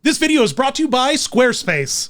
This video is brought to you by Squarespace.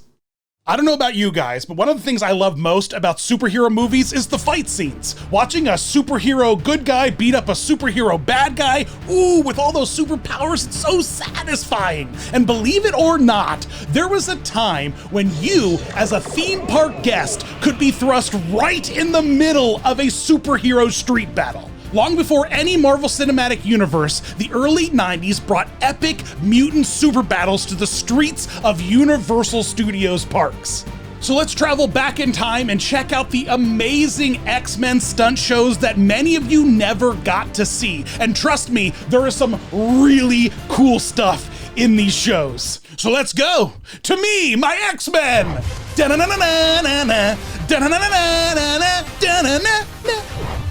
I don't know about you guys, but one of the things I love most about superhero movies is the fight scenes. Watching a superhero good guy beat up a superhero bad guy, ooh, with all those superpowers, it's so satisfying. And believe it or not, there was a time when you, as a theme park guest, could be thrust right in the middle of a superhero street battle. Long before any Marvel Cinematic Universe, the early 90s brought epic mutant super battles to the streets of Universal Studios parks. So let's travel back in time and check out the amazing X-Men stunt shows that many of you never got to see. And trust me, there is some really cool stuff in these shows. So let's go to me, my X-Men!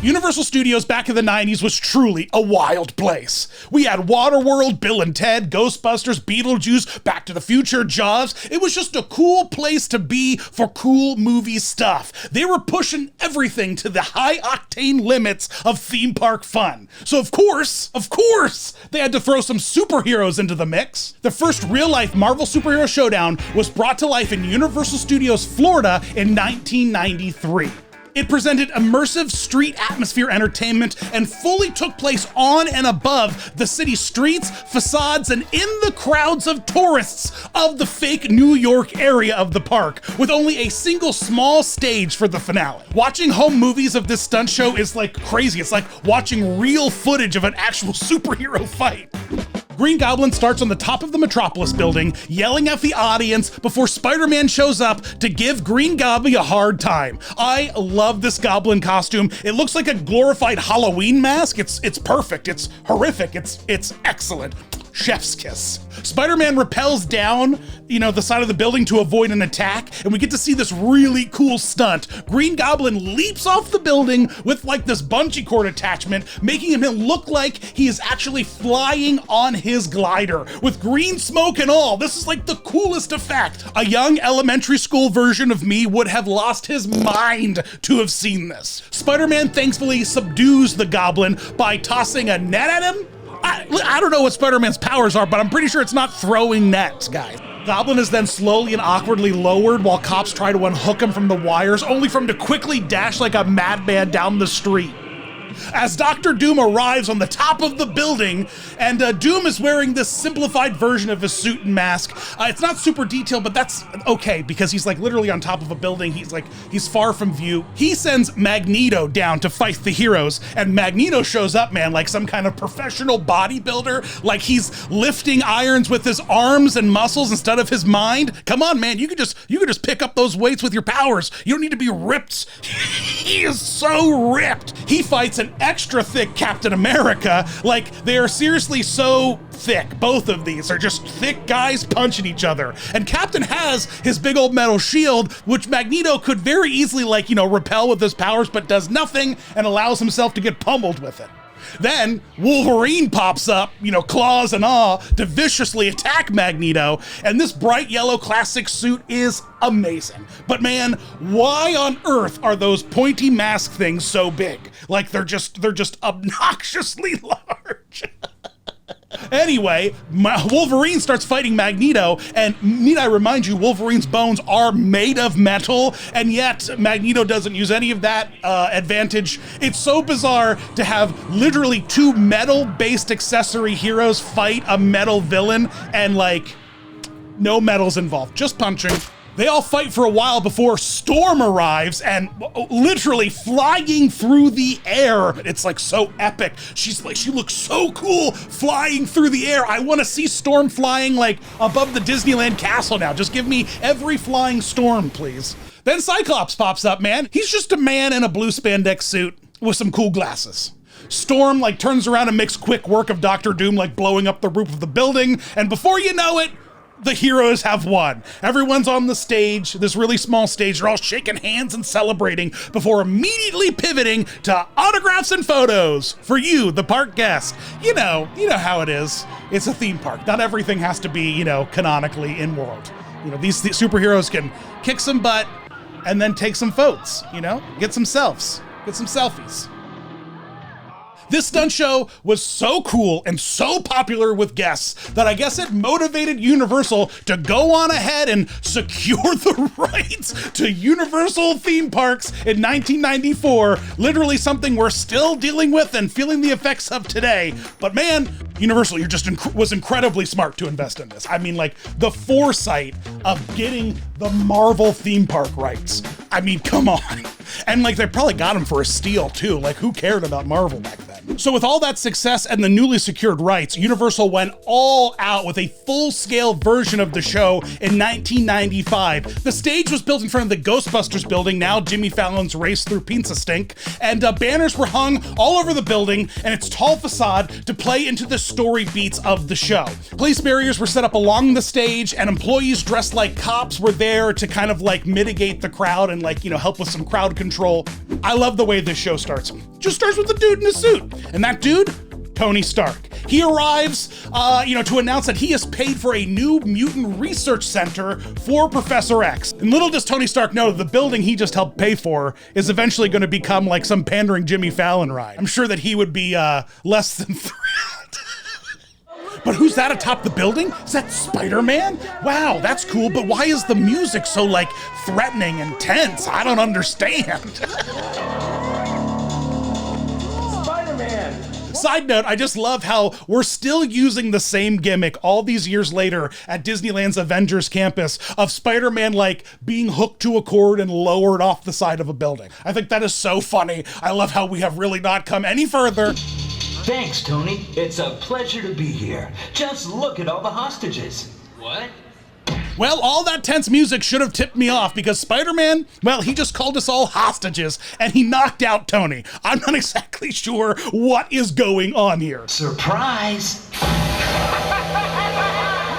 Universal Studios back in the 90s was truly a wild place. We had Waterworld, Bill and Ted, Ghostbusters, Beetlejuice, Back to the Future, Jaws. It was just a cool place to be for cool movie stuff. They were pushing everything to the high-octane limits of theme park fun. So of course, they had to throw some superheroes into the mix. The first real-life Marvel Superhero Showdown was brought to life in Universal Studios, Florida in 1993. It presented immersive street atmosphere entertainment and fully took place on and above the city's streets, facades, and in the crowds of tourists of the fake New York area of the park, with only a single small stage for the finale. Watching home movies of this stunt show is like crazy. It's like watching real footage of an actual superhero fight. Green Goblin starts on the top of the Metropolis building, yelling at the audience before Spider-Man shows up to give Green Goblin a hard time. I love this Goblin costume. It looks like a glorified Halloween mask. It's perfect. It's horrific. It's excellent. Chef's kiss. Spider-Man rappels down, the side of the building to avoid an attack, and we get to see this really cool stunt. Green Goblin leaps off the building with like this bungee cord attachment, making him look like he is actually flying on his glider with green smoke and all. This is like the coolest effect. A young elementary school version of me would have lost his mind to have seen this. Spider-Man thankfully subdues the Goblin by tossing a net at him. I don't know what Spider-Man's powers are, but I'm pretty sure it's not throwing nets, guys. Goblin is then slowly and awkwardly lowered while cops try to unhook him from the wires, only for him to quickly dash like a madman down the street. As Dr. Doom arrives on the top of the building, and Doom is wearing this simplified version of his suit and mask. It's not super detailed, but that's okay because he's like literally on top of a building. He's far from view. He sends Magneto down to fight the heroes, and Magneto shows up, man, like some kind of professional bodybuilder, like he's lifting irons with his arms and muscles instead of his mind. Come on, man, you could just pick up those weights with your powers. You don't need to be ripped. He is so ripped. He fights an extra thick Captain America. Like, they are seriously so thick. Both of these are just thick guys punching each other. And Captain has his big old metal shield, which Magneto could very easily repel with his powers, but does nothing and allows himself to get pummeled with it. Then Wolverine pops up, claws and all, to viciously attack Magneto, and this bright yellow classic suit is amazing. But man, why on earth are those pointy mask things so big? Like they're just obnoxiously large. Anyway, Wolverine starts fighting Magneto, and need I remind you, Wolverine's bones are made of metal, and yet Magneto doesn't use any of that advantage. It's so bizarre to have literally two metal-based accessory heroes fight a metal villain, and no metals involved, just punching. They all fight for a while before Storm arrives and literally flying through the air. It's so epic. She looks so cool flying through the air. I want to see Storm flying above the Disneyland castle now. Just give me every flying Storm, please. Then Cyclops pops up, man. He's just a man in a blue spandex suit with some cool glasses. Storm turns around and makes quick work of Dr. Doom blowing up the roof of the building, and before you know it, the heroes have won. Everyone's on the stage, this really small stage. They're all shaking hands and celebrating before immediately pivoting to autographs and photos for you, the park guest. You know how it is. It's a theme park. Not everything has to be, canonically in world. These superheroes can kick some butt and then take some photos, get some selfies. This stunt show was so cool and so popular with guests that I guess it motivated Universal to go on ahead and secure the rights to Universal theme parks in 1994, literally something we're still dealing with and feeling the effects of today. But man, Universal, you just was incredibly smart to invest in this. I mean, like, the foresight of getting the Marvel theme park rights. I mean, come on. And like, they probably got them for a steal too. Like, who cared about Marvel back then? So with all that success and the newly secured rights, Universal went all out with a full-scale version of the show in 1995. The stage was built in front of the Ghostbusters building, now Jimmy Fallon's Race Through Pizza Stink, and banners were hung all over the building and its tall facade to play into the story beats of the show. Police barriers were set up along the stage, and employees dressed like cops were there to kind of like mitigate the crowd and like, you know, help with some crowd control. I love the way this show starts. Just starts with a dude in a suit. And that dude, Tony Stark. He arrives, to announce that he has paid for a new mutant research center for Professor X. And little does Tony Stark know the building he just helped pay for is eventually going to become like some pandering Jimmy Fallon ride. I'm sure that he would be less than thrilled. But who's that atop the building? Is that Spider-Man? Wow, that's cool, but why is the music so like threatening and tense? I don't understand. Side note, I just love how we're still using the same gimmick all these years later at Disneyland's Avengers campus of Spider-Man like being hooked to a cord and lowered off the side of a building. I think that is so funny. I love how we have really not come any further. Thanks, Tony. It's a pleasure to be here. Just look at all the hostages. What? Well, all that tense music should have tipped me off because Spider-Man, well, he just called us all hostages and he knocked out Tony. I'm not exactly sure what is going on here. Surprise!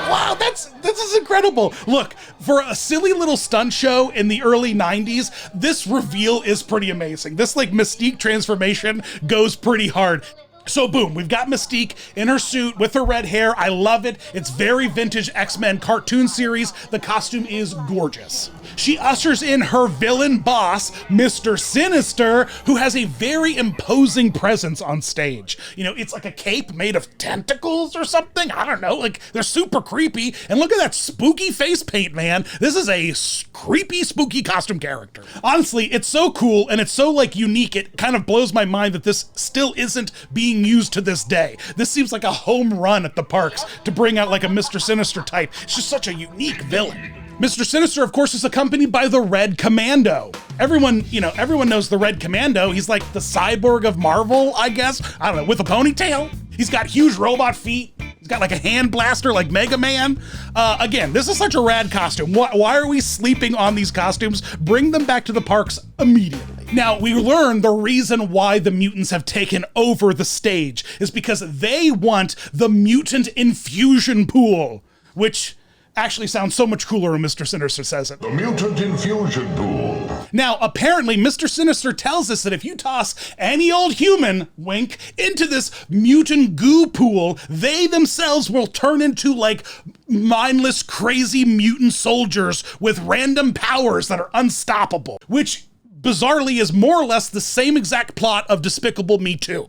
Wow, this is incredible. Look, for a silly little stunt show in the early 90s, this reveal is pretty amazing. This like Mystique transformation goes pretty hard. So boom, we've got Mystique in her suit with her red hair. I love it. It's very vintage X-Men cartoon series. The costume is gorgeous. She ushers in her villain boss, Mr. Sinister, who has a very imposing presence on stage. You know, it's like a cape made of tentacles or something. I don't know, like they're super creepy. And look at that spooky face paint, man. This is a creepy, spooky costume character. Honestly, it's so cool and it's so like unique. It kind of blows my mind that this still isn't being used to this day. This seems like a home run at the parks to bring out like a Mr. Sinister type. It's just such a unique villain. Mr. Sinister, of course, is accompanied by the Red Commando. Everyone knows the Red Commando. He's like the cyborg of Marvel, I guess. I don't know, with a ponytail. He's got huge robot feet. He's got like a hand blaster like Mega Man. Again, this is such a rad costume. Why are we sleeping on these costumes? Bring them back to the parks immediately. Now, we learn the reason why the mutants have taken over the stage is because they want the mutant infusion pool, which actually sounds so much cooler when Mr. Sinister says it. The mutant infusion pool. Now, apparently, Mr. Sinister tells us that if you toss any old human, wink, into this mutant goo pool, they themselves will turn into like mindless, crazy mutant soldiers with random powers that are unstoppable, which bizarrely is more or less the same exact plot of Despicable Me 2.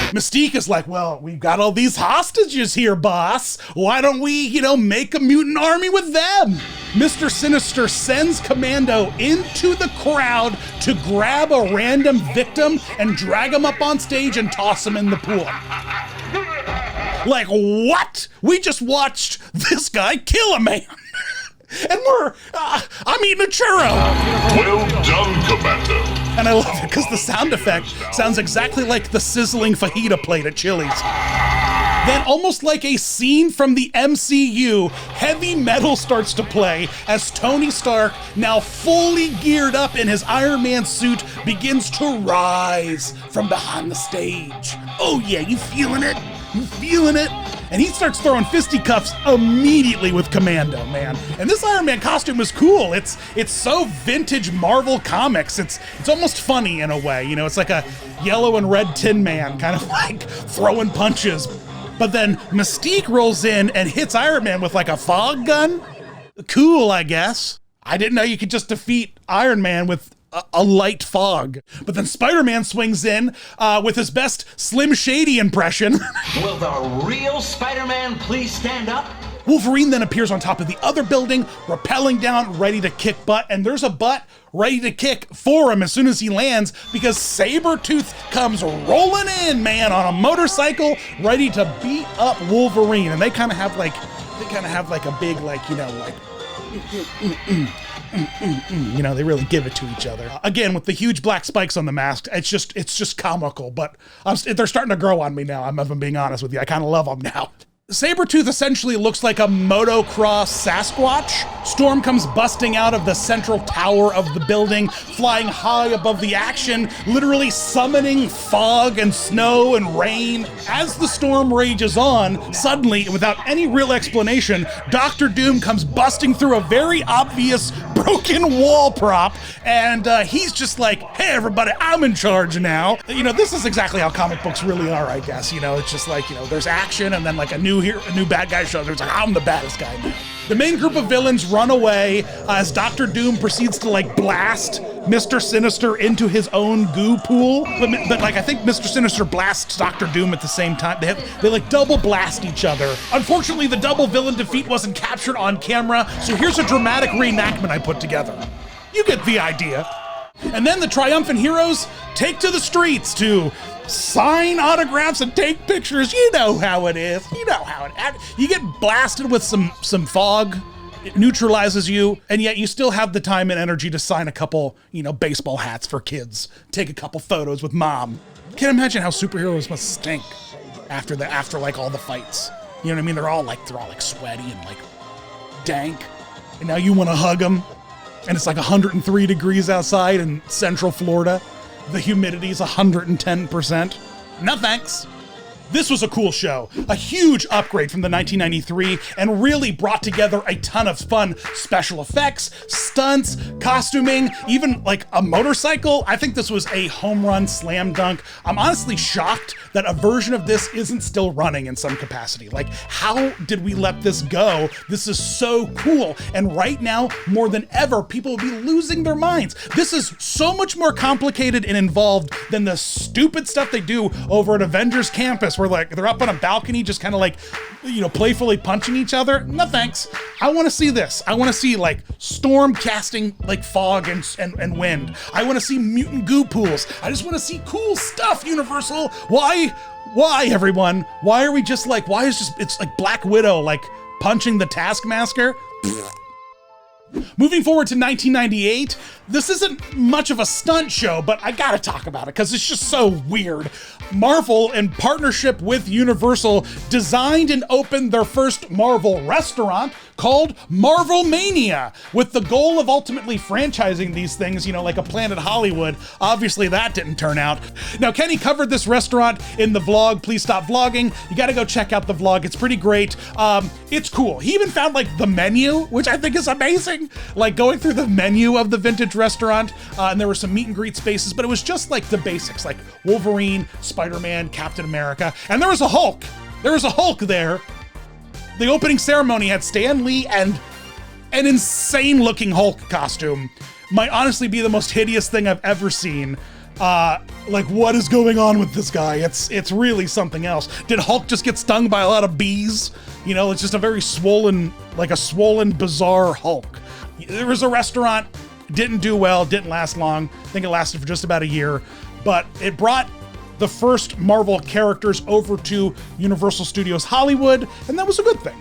Mystique is like, well, we've got all these hostages here, boss. Why don't we, make a mutant army with them? Mr. Sinister sends Commando into the crowd to grab a random victim and drag him up on stage and toss him in the pool. Like, what? We just watched this guy kill a man. And I'm eating a churro. Well done, Commando. And I love it because the sound effect sounds exactly like the sizzling fajita plate at Chili's. Then, almost like a scene from the MCU, heavy metal starts to play as Tony Stark, now fully geared up in his Iron Man suit, begins to rise from behind the stage. Oh yeah, you feeling it? You feeling it? And he starts throwing fisticuffs immediately with Commando, man. And this Iron Man costume is cool. It's so vintage Marvel comics. It's almost funny in a way. It's like a yellow and red Tin Man kind of like throwing punches. But then Mystique rolls in and hits Iron Man with like a fog gun. Cool, I guess. I didn't know you could just defeat Iron Man with a light fog. But then Spider-Man swings in with his best Slim Shady impression. Will the real Spider-Man please stand up? Wolverine then appears on top of the other building, rappelling down, ready to kick butt, and there's a butt ready to kick for him as soon as he lands, because Sabretooth comes rolling in, man, on a motorcycle, ready to beat up Wolverine. And they kind of have like a big, like, you know, like, you know, they really give it to each other. Again, with the huge black spikes on the mask, it's just comical, but they're starting to grow on me now. If I'm being honest with you, I kind of love them now. Sabretooth essentially looks like a motocross Sasquatch. Storm comes busting out of the central tower of the building, flying high above the action, literally summoning fog and snow and rain. As the storm rages on, suddenly, and without any real explanation, Dr. Doom comes busting through a very obvious broken wall prop, and he's just like, hey everybody, I'm in charge now. You know, this is exactly how comic books really are, I guess. You know, it's just like, you know, there's action and then like a new bad guy shows up. It's like, I'm the baddest guy now. The main group of villains run away as Dr. Doom proceeds to like blast Mr. Sinister into his own goo pool. But like, I think Mr. Sinister blasts Dr. Doom at the same time. They like double blast each other. Unfortunately, the double villain defeat wasn't captured on camera, so here's a dramatic reenactment I put together. You get the idea. And then the triumphant heroes take to the streets to sign autographs and take pictures. You know how it is. You get blasted with some fog. It neutralizes you, and yet you still have the time and energy to sign a couple, you know, baseball hats for kids. Take a couple photos with mom. Can't imagine how superheroes must stink after like all the fights. You know what I mean? They're all like sweaty and like dank. And now you want to hug them. And it's like 103 degrees outside in Central Florida. The humidity's 110%. No thanks. This was a cool show, a huge upgrade from the 1993, and really brought together a ton of fun special effects, stunts, costuming, even like a motorcycle. I think this was a home run slam dunk. I'm honestly shocked that a version of this isn't still running in some capacity. Like, how did we let this go? This is so cool. And right now, more than ever, people will be losing their minds. This is so much more complicated and involved than the stupid stuff they do over at Avengers Campus, where like they're up on a balcony just kind of like, you know, playfully punching each other. No thanks. I want to see this. I want to see like Storm casting like fog and wind. I want to see mutant goo pools. I just want to see cool stuff, Universal. Why everyone? Why are we just like, it's like Black Widow like punching the Taskmaster? Moving forward to 1998, this isn't much of a stunt show, but I gotta talk about it because it's just so weird. Marvel, in partnership with Universal, designed and opened their first Marvel restaurant called Marvel Mania, with the goal of ultimately franchising these things, you know, like a Planet Hollywood. Obviously that didn't turn out. Now, Kenny covered this restaurant in the vlog, Please Stop Vlogging. You gotta go check out the vlog, it's pretty great. It's cool. He even found like the menu, which I think is amazing. Like going through the menu of the vintage restaurant, and there were some meet and greet spaces, but it was just like the basics, like Wolverine, Spider-Man, Captain America, and there was a Hulk. There was a Hulk there. The opening ceremony had Stan Lee and an insane looking Hulk costume. Might honestly be the most hideous thing I've ever seen. Like, what is going on with this guy? It's really something else. Did Hulk just get stung by a lot of bees? You know, it's just a very swollen, bizarre Hulk. There was a restaurant, didn't do well, didn't last long. I think it lasted for just about a year, but it brought the first Marvel characters over to Universal Studios Hollywood, and that was a good thing.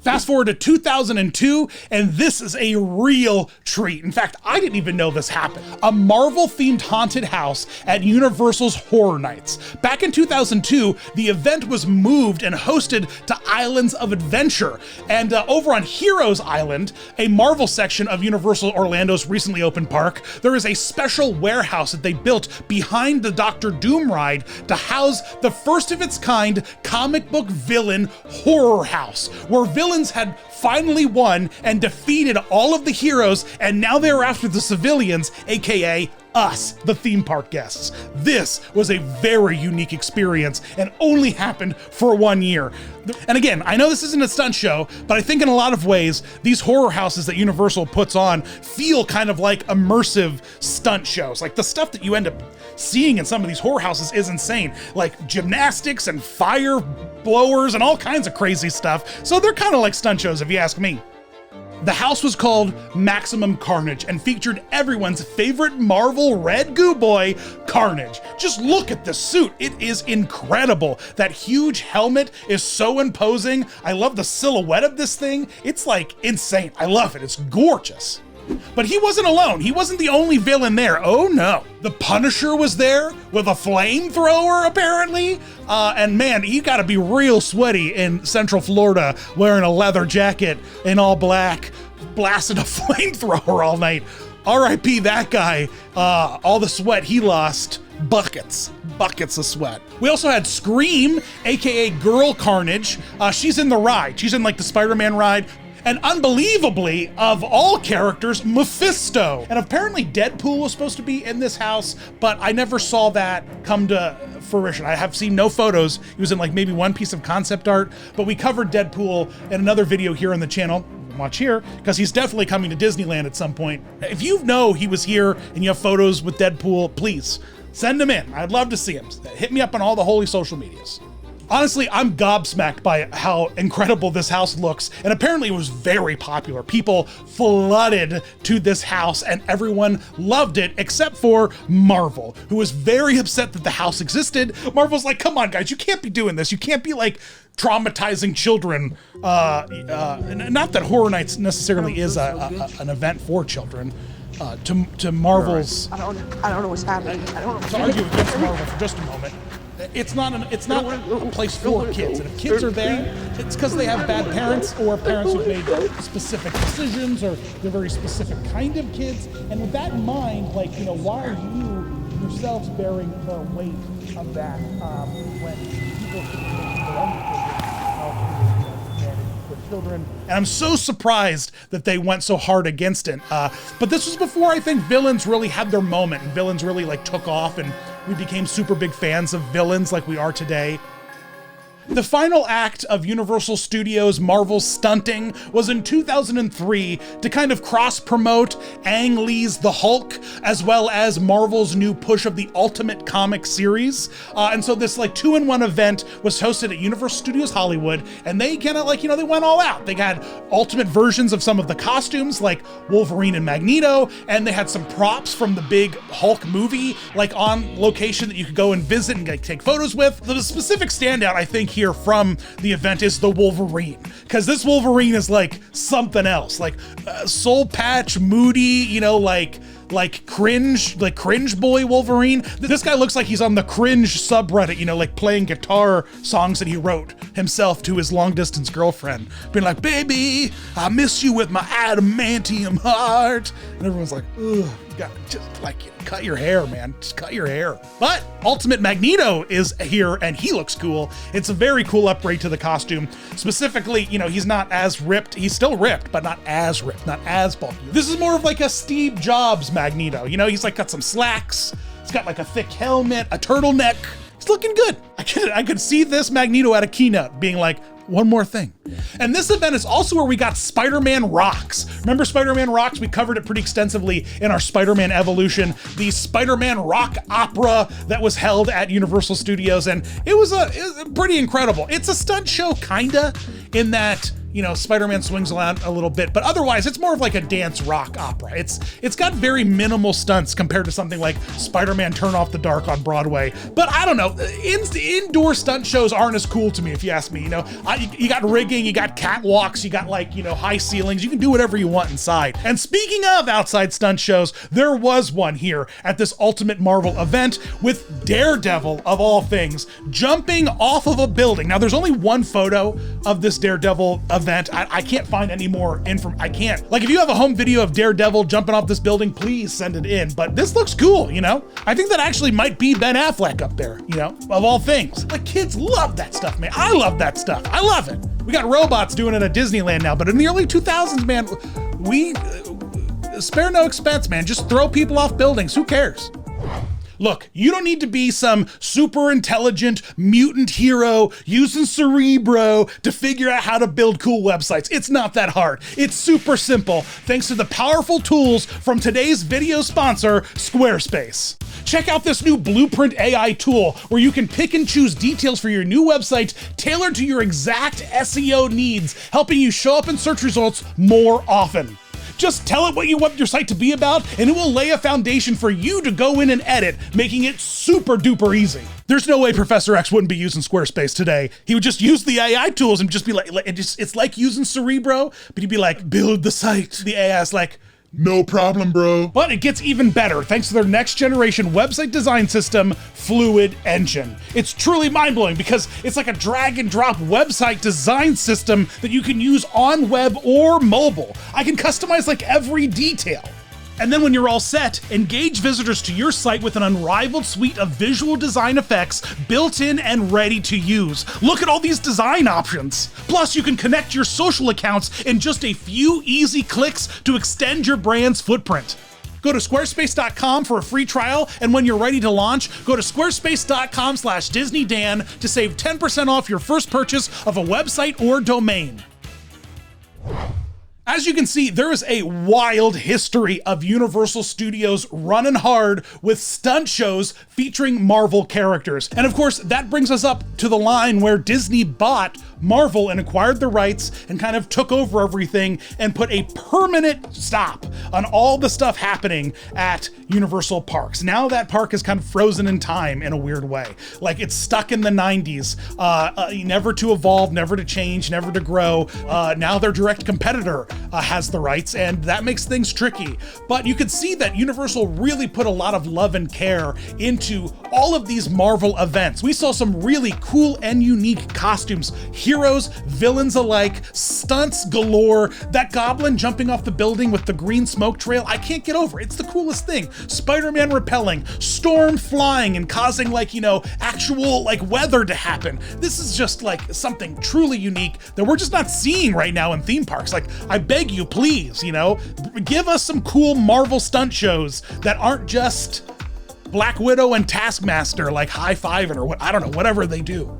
Fast forward to 2002, and this is a real treat. In fact, I didn't even know this happened. A Marvel-themed haunted house at Universal's Horror Nights. Back in 2002, the event was moved and hosted to Islands of Adventure. And over on Heroes Island, a Marvel section of Universal Orlando's recently opened park, there is a special warehouse that they built behind the Dr. Doom ride to house the first of its kind comic book villain horror house, where villains had finally won and defeated all of the heroes, and now they're after the civilians, aka us, the theme park guests. This was a very unique experience and only happened for 1 year. And again, I know this isn't a stunt show, but I think in a lot of ways, these horror houses that Universal puts on feel kind of like immersive stunt shows. Like the stuff that you end up seeing in some of these horror houses is insane. Like gymnastics and fire blowers and all kinds of crazy stuff. So they're kind of like stunt shows if you ask me. The house was called Maximum Carnage and featured everyone's favorite Marvel red goo boy, Carnage. Just look at the suit. It is incredible. That huge helmet is so imposing. I love the silhouette of this thing. It's like insane. I love it. It's gorgeous. But he wasn't alone. He wasn't the only villain there. Oh no. The Punisher was there with a flamethrower apparently. And man, you gotta be real sweaty in Central Florida wearing a leather jacket in all black, blasting a flamethrower all night. RIP that guy. All the sweat he lost, buckets of sweat. We also had Scream, AKA Girl Carnage. She's in the ride. She's in like the Spider-Man ride. And unbelievably, of all characters, Mephisto. And apparently Deadpool was supposed to be in this house, but I never saw that come to fruition. I have seen no photos. He was in like maybe one piece of concept art, but we covered Deadpool in another video here on the channel. Watch here, because he's definitely coming to Disneyland at some point. If you know he was here and you have photos with Deadpool, please send them in. I'd love to see him. Hit me up on all the holy social medias. Honestly, I'm gobsmacked by how incredible this house looks, and apparently it was very popular. People flooded to this house and everyone loved it except for Marvel, who was very upset that the house existed. Marvel's like, come on guys, you can't be doing this. You can't be like traumatizing children. Not that Horror Nights necessarily is an event for children. To Marvel's... I don't know what's happening. I don't know. To argue against Marvel for just a moment. It's not a place full of kids, and if kids are there, it's because they have bad parents or parents who've made specific decisions or they're very specific kind of kids. And with that in mind, like, you know, why are you yourselves bearing the weight of that when people should be making their own decisions with children? And I'm so surprised that they went so hard against it. But this was before I think villains really had their moment and villains really like took off and we became super big fans of villains like we are today. The final act of Universal Studios' Marvel's Stunting was in 2003 to kind of cross-promote Ang Lee's The Hulk, as well as Marvel's new push of the Ultimate Comic series. And so this like 2-in-1 event was hosted at Universal Studios Hollywood, and they kind of like, you know, they went all out. They had ultimate versions of some of the costumes like Wolverine and Magneto, and they had some props from the big Hulk movie like on location that you could go and visit and like, take photos with. The specific standout, I think, here from the event is the Wolverine, because this Wolverine is like something else, like soul patch, moody, you know, like cringe boy Wolverine. This guy looks like he's on the cringe subreddit, you know, like playing guitar songs that he wrote himself to his long distance girlfriend, being like, baby, I miss you with my adamantium heart. And everyone's like, ugh, just like, cut your hair, man. Just cut your hair. But Ultimate Magneto is here and he looks cool. It's a very cool upgrade to the costume. Specifically, you know, he's not as ripped. He's still ripped, but not as ripped, not as bulky. This is more of like a Steve Jobs Magneto. You know, he's like got some slacks. He's got like a thick helmet, a turtleneck. He's looking good. I could see this Magneto at a keynote being like, one more thing. And this event is also where we got Spider-Man Rocks. Remember Spider-Man Rocks? We covered it pretty extensively in our Spider-Man Evolution, the Spider-Man Rock Opera that was held at Universal Studios, and it was pretty incredible. It's a stunt show, kinda, in that, you know, Spider-Man swings around a little bit, but otherwise it's more of like a dance rock opera. It's got very minimal stunts compared to something like Spider-Man Turn Off the Dark on Broadway. But I don't know, indoor stunt shows aren't as cool to me, if you ask me. You know, you got rigging, you got catwalks, you got like, you know, high ceilings. You can do whatever you want inside. And speaking of outside stunt shows, there was one here at this Ultimate Marvel event with Daredevil, of all things, jumping off of a building. Now, there's only one photo of this Daredevil event. I can't find any more info. I can't. Like, if you have a home video of Daredevil jumping off this building, please send it in. But this looks cool, you know? I think that actually might be Ben Affleck up there, you know, of all things. Like, kids love that stuff, man. I love that stuff. I love it. We got robots doing it at Disneyland now, but in the early 2000s, man, spare no expense, man. Just throw people off buildings. Who cares? Look, you don't need to be some super intelligent mutant hero using Cerebro to figure out how to build cool websites. It's not that hard. It's super simple, thanks to the powerful tools from today's video sponsor, Squarespace. Check out this new Blueprint AI tool where you can pick and choose details for your new website tailored to your exact SEO needs, helping you show up in search results more often. Just tell it what you want your site to be about, and it will lay a foundation for you to go in and edit, making it super duper easy. There's no way Professor X wouldn't be using Squarespace today. He would just use the AI tools and just be like, it's like using Cerebro, but he'd be like, build the site. The AI is like, No problem, bro. but it gets even better thanks to their next generation website design system, Fluid Engine. It's truly mind-blowing because it's like a drag and drop website design system that you can use on web or mobile. I can customize like every detail. And then when you're all set, engage visitors to your site with an unrivaled suite of visual design effects built in and ready to use. Look at all these design options. Plus, you can connect your social accounts in just a few easy clicks to extend your brand's footprint. Go to squarespace.com for a free trial, and when you're ready to launch, go to squarespace.com/DisneyDan to save 10% off your first purchase of a website or domain. As you can see, there is a wild history of Universal Studios running hard with stunt shows featuring Marvel characters. And of course, that brings us up to the line where Disney bought Marvel and acquired the rights and kind of took over everything and put a permanent stop on all the stuff happening at Universal Parks. Now that park is kind of frozen in time in a weird way. Like it's stuck in the 90s, never to evolve, never to change, never to grow. Now their direct competitor has the rights, and that makes things tricky. But you could see that Universal really put a lot of love and care into all of these Marvel events. We saw some really cool and unique costumes, heroes, villains alike, stunts galore. That goblin jumping off the building with the green smoke trail, I can't get over. It's the coolest thing. Spider-Man repelling, Storm flying and causing actual weather to happen. This is just like something truly unique that we're just not seeing right now in theme parks. Like, I beg you, please, give us some cool Marvel stunt shows that aren't just Black Widow and Taskmaster like high-fiving or what, I don't know, whatever they do,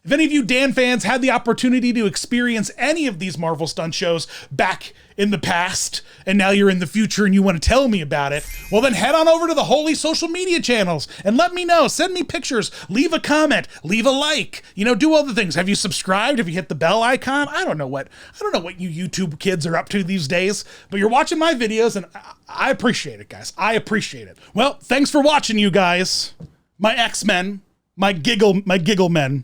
If any of you Dan fans had the opportunity to experience any of these Marvel stunt shows back in the past, and now you're in the future and you want to tell me about it, well then head on over to the holy social media channels and let me know. Send me pictures, leave a comment, leave a like, do all the things. Have you subscribed? Have you hit the bell icon? I don't know what you YouTube kids are up to these days, but you're watching my videos and I appreciate it, guys. I appreciate it. Well, thanks for watching, you guys. My X-Men, my giggle men,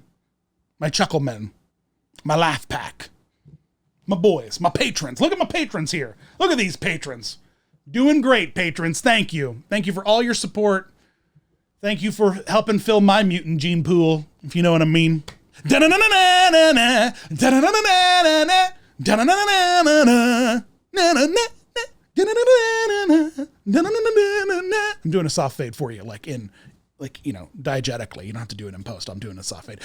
my chuckle men, my laugh pack, my boys, my patrons. Look at my patrons here. Look at these patrons. Doing great, patrons. Thank you. Thank you for all your support. Thank you for helping fill my mutant gene pool, if you know what I mean. I'm doing a soft fade for you, diegetically. You don't have to do it in post. I'm doing a soft fade.